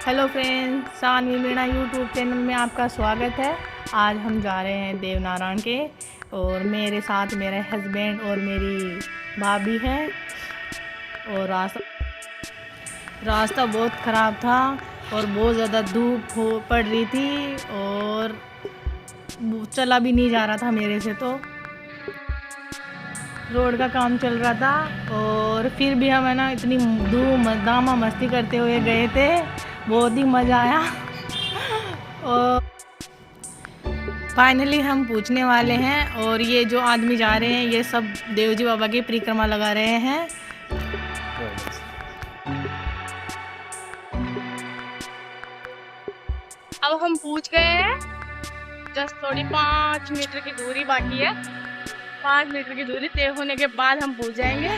Hello friends, Saanvi Meena YouTube channel में आपका स्वागत है। आज हम जा रहे हैं देवनारायण के और मेरे साथ मेरे हस्बैंड और मेरी भाभी हैं। और रास्ता बहुत ख़राब था और बहुत ज़्यादा धूप पड़ रही थी और चला भी नहीं जा रहा था मेरे से। तो रोड का काम चल रहा था और फिर भी हम इतनी धूम दामा मस्ती करते हुए गए थे, बहुत ही मज़ा आया। और फाइनली हम पूछने वाले हैं और ये जो आदमी जा रहे हैं ये सब देवजी बाबा की परिक्रमा लगा रहे हैं। अब हम पूछ गए हैं, जस्ट थोड़ी 5 मीटर की दूरी बाकी है। 5 मीटर की दूरी तय होने के बाद हम पूछ जाएंगे।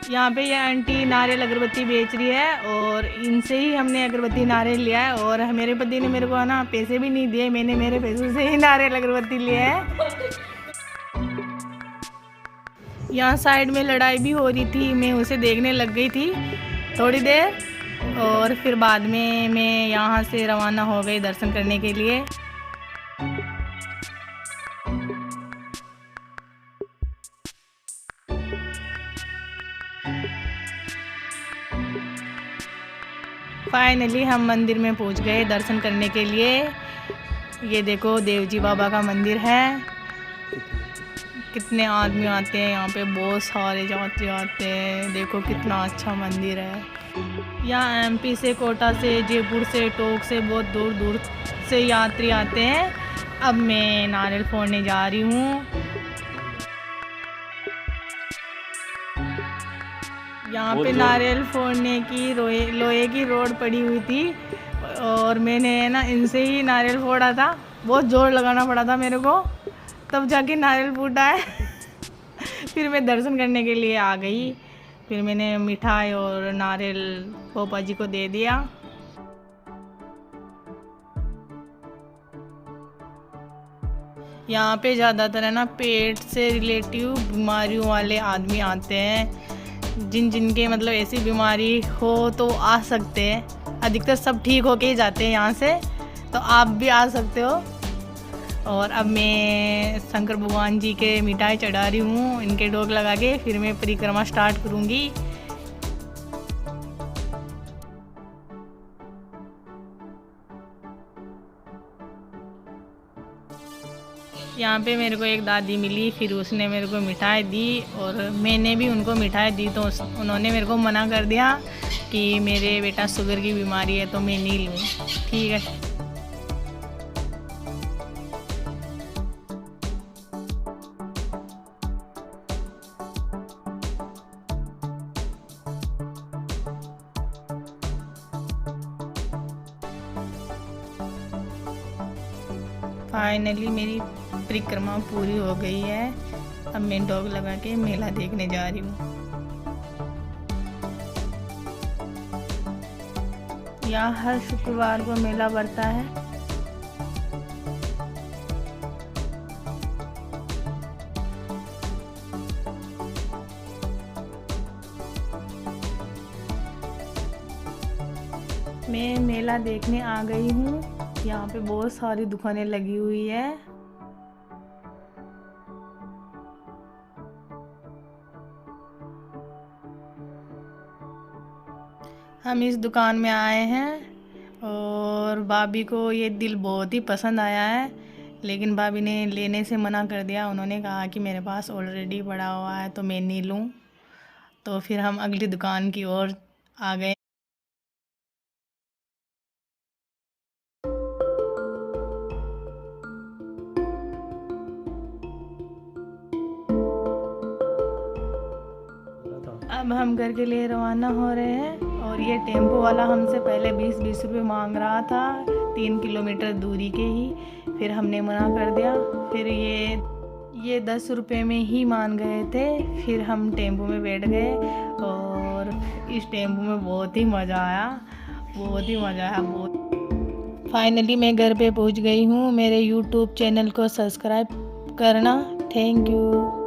यहाँ पे ये आंटी नारियल अगरबत्ती बेच रही है और इनसे ही हमने अगरबत्ती नारियल लिया है। और मेरे पति ने मेरे को पैसे भी नहीं दिए, मैंने मेरे पैसों से ही नारियल अगरबत्ती लिया है। यहाँ साइड में लड़ाई भी हो रही थी, मैं उसे देखने लग गई थी थोड़ी देर और फिर बाद में मैं यहाँ से रवाना हो गई दर्शन करने के लिए। फाइनली हम मंदिर में पहुंच गए दर्शन करने के लिए। ये देखो देवजी बाबा का मंदिर है। कितने आदमी आते हैं यहाँ पे, बहुत सारे यात्री आते हैं। देखो कितना अच्छा मंदिर है। यहाँ एमपी से, कोटा से, जयपुर से, टोंक से बहुत दूर दूर से यात्री आते हैं। अब मैं नारियल फोड़ने जा रही हूँ। यहाँ पे नारियल फोड़ने की लोहे की रोड पड़ी हुई थी और मैंने इनसे ही नारियल फोड़ा था। बहुत जोर लगाना पड़ा था मेरे को, तब जाके नारियल फूटा है। फिर मैं दर्शन करने के लिए आ गई। फिर मैंने मिठाई और नारियल पोपा जी को दे दिया। यहाँ पे ज़्यादातर पेट से रिलेटिव बीमारियों वाले आदमी आते हैं। जिनके ऐसी बीमारी हो तो आ सकते हैं। अधिकतर सब ठीक होके ही जाते हैं यहाँ से, तो आप भी आ सकते हो। और अब मैं शंकर भगवान जी के मिठाई चढ़ा रही हूँ, इनके डोग लगा के फिर मैं परिक्रमा स्टार्ट करूँगी। यहाँ पे मेरे को एक दादी मिली, फिर उसने मेरे को मिठाई दी और मैंने भी उनको मिठाई दी। तो उन्होंने मेरे को मना कर दिया कि मेरे बेटा शुगर की बीमारी है तो मैं नहीं लूँ। ठीक है। फाइनली मेरी परिक्रमा पूरी हो गई है। अब मैं डॉग लगा के मेला देखने जा रही हूँ। यहाँ हर शुक्रवार को मेला बढ़ता है। मैं मेला देखने आ गई हूँ। यहाँ पे बहुत सारी दुकानें लगी हुई है। हम इस दुकान में आए हैं और भाभी को ये दिल बहुत ही पसंद आया है, लेकिन भाभी ने लेने से मना कर दिया। उन्होंने कहा कि मेरे पास ऑलरेडी पड़ा हुआ है तो मैं नहीं लूँ। तो फिर हम अगली दुकान की ओर आ गए। अब हम घर के लिए रवाना हो रहे हैं और ये टेम्पो वाला हमसे पहले 20-20 रुपये मांग रहा था, 3 किलोमीटर दूरी के ही। फिर हमने मना कर दिया। फिर ये 10 रुपये में ही मान गए थे। फिर हम टेम्पो में बैठ गए और इस टेम्पो में बहुत ही मज़ा आया, बहुत ही मज़ा आया बहुत। फाइनली मैं घर पे पहुंच गई हूँ। मेरे यूट्यूब चैनल को सब्सक्राइब करना। Thank you.